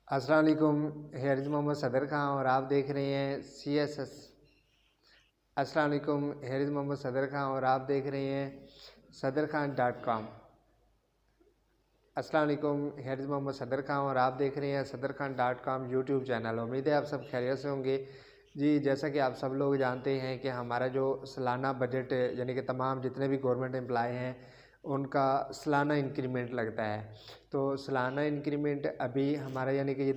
अस्सलाम वालेकुम। हेरिज मोहम्मद सदर खां और आप देख रहे हैं CSS। अस्सलाम वालेकुम। हेरिज मोहम्मद सदर खां और आप देख रहे हैं सदरखान.com। अस्सलाम वालेकुम। हेरिज मोहम्मद सदर खां और आप देख रहे हैं सदरखान.com यूट्यूब चैनल। उम्मीद है आप सब खैरियत से होंगे। जी, जैसा कि आप सब लोग जानते हैं कि हमारा जो सालाना बजट यानी कि तमाम जितने भी गवर्नमेंट एम्प्लॉय हैं उनका सालाना इंक्रीमेंट लगता है। तो सालाना इंक्रीमेंट अभी हमारा यानी कि ये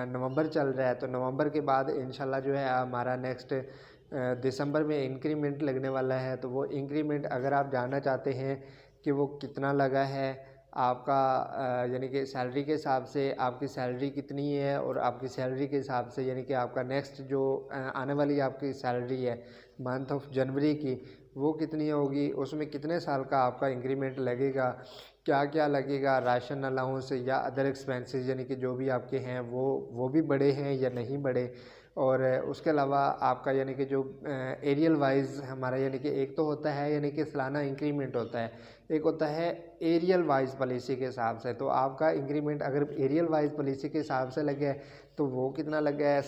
नवंबर चल रहा है, तो नवंबर के बाद इंशाल्लाह जो है हमारा नेक्स्ट दिसंबर में इंक्रीमेंट लगने वाला है। तो वो इंक्रीमेंट अगर आप जानना चाहते हैं कि वो कितना लगा है आपका यानी कि सैलरी के हिसाब से आपकी सैलरी कितनी है और आपकी सैलरी के हिसाब से यानी कि आपका नेक्स्ट जो आने वाली आपकी सैलरी है मंथ ऑफ जनवरी की वो कितनी होगी, उसमें कितने साल का आपका इंक्रीमेंट लगेगा, क्या क्या लगेगा, राशन अलाउंस या अदर एक्सपेंसेस यानी कि जो भी आपके हैं वो भी बढ़े हैं या नहीं बढ़े। और उसके अलावा आपका यानी कि जो एरियल वाइज हमारा यानी कि एक तो होता है यानी कि सालाना इंक्रीमेंट होता है, एक होता है एरियल वाइज पॉलिसी के हिसाब से। तो आपका इंक्रीमेंट अगर एरियल वाइज पॉलिसी के हिसाब से लगे तो वो कितना लगा है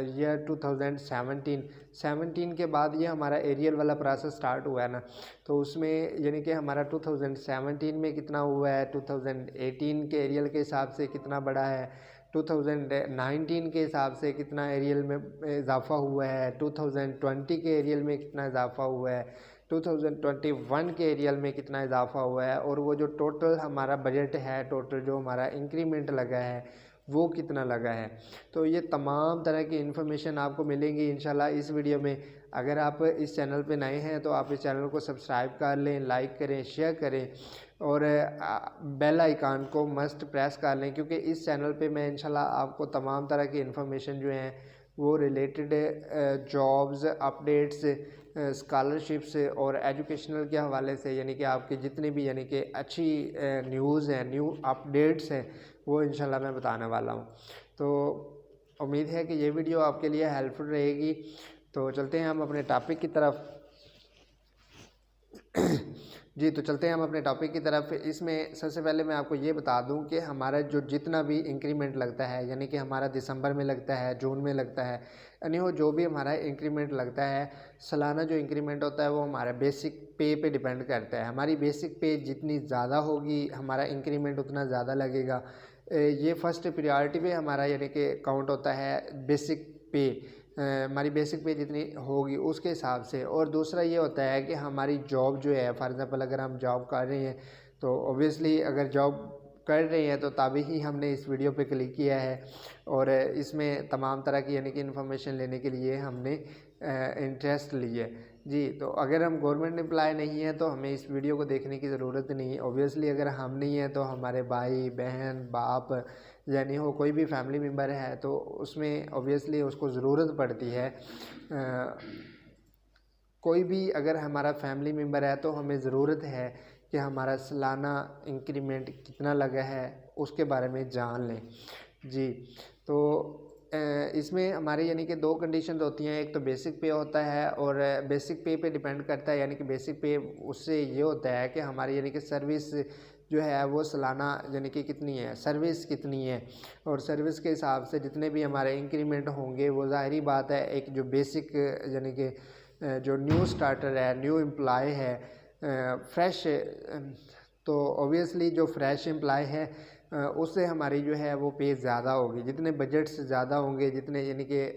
ईयर 2017 के बाद ये हमारा एरियल वाला प्रोसेस स्टार्ट हुआ है ना, तो उसमें यानी कि हमारा 2017 में कितना हुआ है, 2018 के एरियल के हिसाब से कितना बढ़ा है, 2019 के हिसाब से कितना एरियल में इजाफा हुआ है, 2020 के एरियल में कितना इजाफा हुआ है, 2021 के एरियल में कितना इजाफा हुआ है, और वो जो टोटल हमारा बजट है, टोटल जो हमारा इंक्रीमेंट लगा है वो कितना लगा है। तो ये तमाम तरह की इन्फॉर्मेशन आपको मिलेंगी इंशाल्लाह इस वीडियो में। अगर आप इस चैनल पे नए हैं तो आप इस चैनल को सब्सक्राइब कर लें, लाइक करें, शेयर करें और बेल आइकन को मस्ट प्रेस कर लें, क्योंकि इस चैनल पे मैं इंशाल्लाह आपको तमाम तरह की इन्फॉर्मेशन जो हैं वो रिलेटेड जॉब्स अपडेट्स, स्कॉलरशिप्स और एजुकेशनल के हवाले से यानी कि आपकी जितनी भी यानी कि अच्छी न्यूज़ हैं, न्यू अपडेट्स हैं, वो इंशाल्लाह मैं बताने वाला हूँ। तो उम्मीद है कि ये वीडियो आपके लिए हेल्पफुल रहेगी। तो चलते हैं हम अपने टॉपिक की तरफ। जी, तो चलते हैं हम अपने टॉपिक की तरफ। इसमें सबसे पहले मैं आपको ये बता दूं कि हमारा जो जितना भी इंक्रीमेंट लगता है यानी कि हमारा दिसंबर में लगता है, जून में लगता है, यानी वो जो भी हमारा इंक्रीमेंट लगता है सालाना जो इंक्रीमेंट होता है वो हमारा बेसिक पे पे डिपेंड करता है। हमारी बेसिक पे जितनी ज़्यादा होगी हमारा इंक्रीमेंट उतना ज़्यादा लगेगा। ये फर्स्ट प्रायोरिटी पे हमारा यानी कि काउंट होता है बेसिक पे, हमारी बेसिक पे जितनी होगी उसके हिसाब से। और दूसरा ये होता है कि हमारी जॉब जो है, फॉर एग्ज़ाम्पल अगर हम जॉब कर रहे हैं तो ऑब्वियसली अगर जॉब कर रहे हैं तो तभी ही हमने इस वीडियो पे क्लिक किया है और इसमें तमाम तरह की यानी कि इन्फॉर्मेशन लेने के लिए हमने इंटरेस्ट लिए। जी, तो अगर हम गवर्नमेंट एम्प्लॉय नहीं है तो हमें इस वीडियो को देखने की ज़रूरत नहीं है। ऑब्वियसली अगर हम नहीं हैं तो हमारे भाई बहन बाप यानी हो कोई भी फैमिली मेम्बर है तो उसमें ऑब्वियसली उसको ज़रूरत पड़ती है। कोई भी अगर हमारा फैमिली मेम्बर है तो हमें ज़रूरत है कि हमारा सालाना इंक्रीमेंट कितना लगा है उसके बारे में जान लें। जी, तो इसमें हमारे यानी कि दो कंडीशन होती हैं, एक तो बेसिक पे होता है और बेसिक पे पे डिपेंड करता है यानी कि बेसिक पे उससे ये होता है कि हमारी यानी कि सर्विस जो है वो सालाना यानी कि कितनी है, सर्विस कितनी है, और सर्विस के हिसाब से जितने भी हमारे इंक्रीमेंट होंगे वो ज़ाहिरी बात है एक जो बेसिक यानी कि जो न्यू स्टार्टर है, न्यू एम्प्लॉय है, फ्रेश, तो ऑब्वियसली जो फ्रेश एम्प्लॉय है उससे हमारी जो है वो पे ज़्यादा होगी। जितने बजट से ज़्यादा होंगे, जितने यानी कि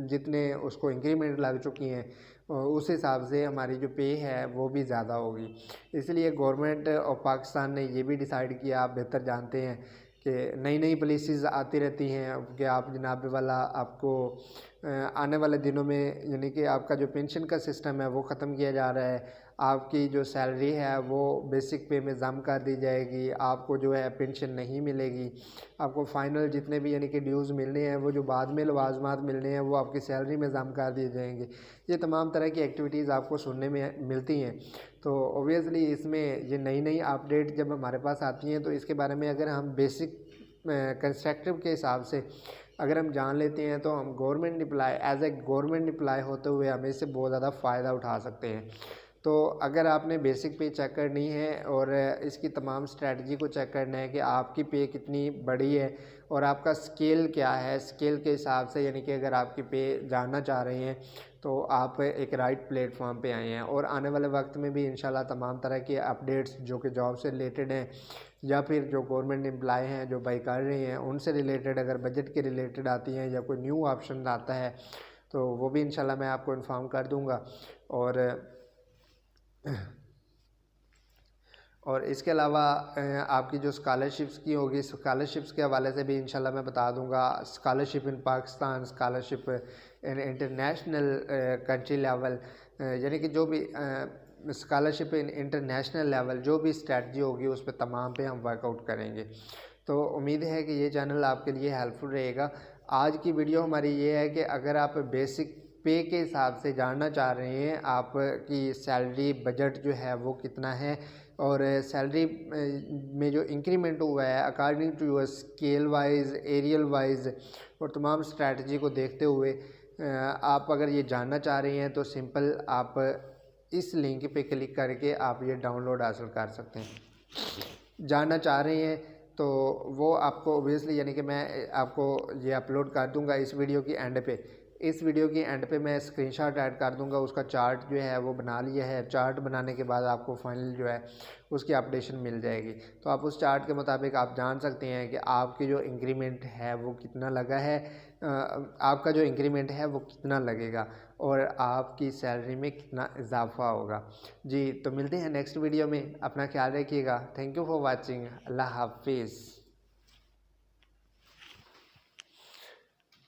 जितने उसको इंक्रीमेंट लग चुकी हैं उस हिसाब से हमारी जो पे है वो भी ज़्यादा होगी। इसलिए गवर्नमेंट ऑफ पाकिस्तान ने ये भी डिसाइड किया, आप बेहतर जानते हैं कि नई नई पॉलिसीज़ आती रहती हैं कि आप जनाब वाला आपको आने वाले दिनों में यानी कि आपका जो पेंशन का सिस्टम है वो ख़त्म किया जा रहा है। आपकी जो सैलरी है वो बेसिक पे में जम कर दी जाएगी, आपको जो है पेंशन नहीं मिलेगी, आपको फ़ाइनल जितने भी यानी कि ड्यूज़ मिलने हैं वो जो बाद में लवाजमात मिलने हैं वो आपकी सैलरी में जम कर दिए जाएंगे। ये तमाम तरह की एक्टिविटीज़ आपको सुनने में मिलती हैं। तो ओबियसली इसमें ये नई नई अपडेट जब हमारे पास आती हैं तो इसके बारे में अगर हम बेसिक कंस्ट्रक्टिव के हिसाब से अगर हम जान लेते हैं तो हम government employ as a government employ होते हुए हमें इससे बहुत ज़्यादा फ़ायदा उठा सकते हैं। तो अगर आपने बेसिक पे चेक करनी है और इसकी तमाम स्ट्रेटजी को चेक करना है कि आपकी पे कितनी बड़ी है और आपका स्केल क्या है, स्केल के हिसाब से यानी कि अगर आपकी पे जानना चाह रहे हैं तो आप एक राइट प्लेटफॉर्म पे आए हैं। और आने वाले वक्त में भी इंशाल्लाह तमाम तरह के अपडेट्स जो कि जॉब से रिलेटेड हैं या फिर जो गवर्नमेंट एम्प्लॉय हैं जो भाई कर रहे हैं उनसे रिलेटेड, अगर बजट के रिलेटेड आती हैं या कोई न्यू ऑप्शन आता है तो वो भी इंशाल्लाह मैं आपको इन्फॉर्म कर दूंगा। और इसके अलावा आपकी जो स्कॉलरशिप्स की होगी, स्कॉलरशिप्स के हवाले से भी इंशाल्लाह मैं बता दूंगा। Scholarship in Pakistan, scholarship in international country level, यानी कि जो भी स्कॉलरशिप इन इंटरनेशनल लेवल जो भी स्ट्रेटजी होगी उस पर तमाम पे हम वर्कआउट करेंगे। तो उम्मीद है कि ये चैनल आपके लिए हेल्पफुल रहेगा। आज की वीडियो हमारी ये है कि अगर आप बेसिक पे के हिसाब से जानना चाह रहे हैं आपकी सैलरी बजट जो है वो कितना है और सैलरी में जो इंक्रीमेंट हुआ है according to your scale wise, arrear wise और तमाम स्ट्रैटेजी को देखते हुए आप अगर ये जानना चाह रहे हैं तो सिंपल आप इस लिंक पे क्लिक करके आप ये डाउनलोड हासिल कर सकते हैं। जानना चाह रहे हैं तो वो आपको ओबियसली यानी कि मैं आपको ये अपलोड कर दूंगा इस वीडियो की एंड पे। इस वीडियो की एंड पे मैं स्क्रीनशॉट ऐड कर दूंगा, उसका चार्ट जो है वो बना लिया है। चार्ट बनाने के बाद आपको फाइनल जो है उसकी अपडेशन मिल जाएगी। तो आप उस चार्ट के मुताबिक आप जान सकते हैं कि आपकी जो इंक्रीमेंट है वो कितना लगा है, आपका जो इंक्रीमेंट है वो कितना लगेगा और आपकी सैलरी में कितना इजाफा होगा। जी तो मिलते हैं नेक्स्ट वीडियो में, अपना ख्याल रखिएगा। Thank you for watching. अल्लाह हाफिज़।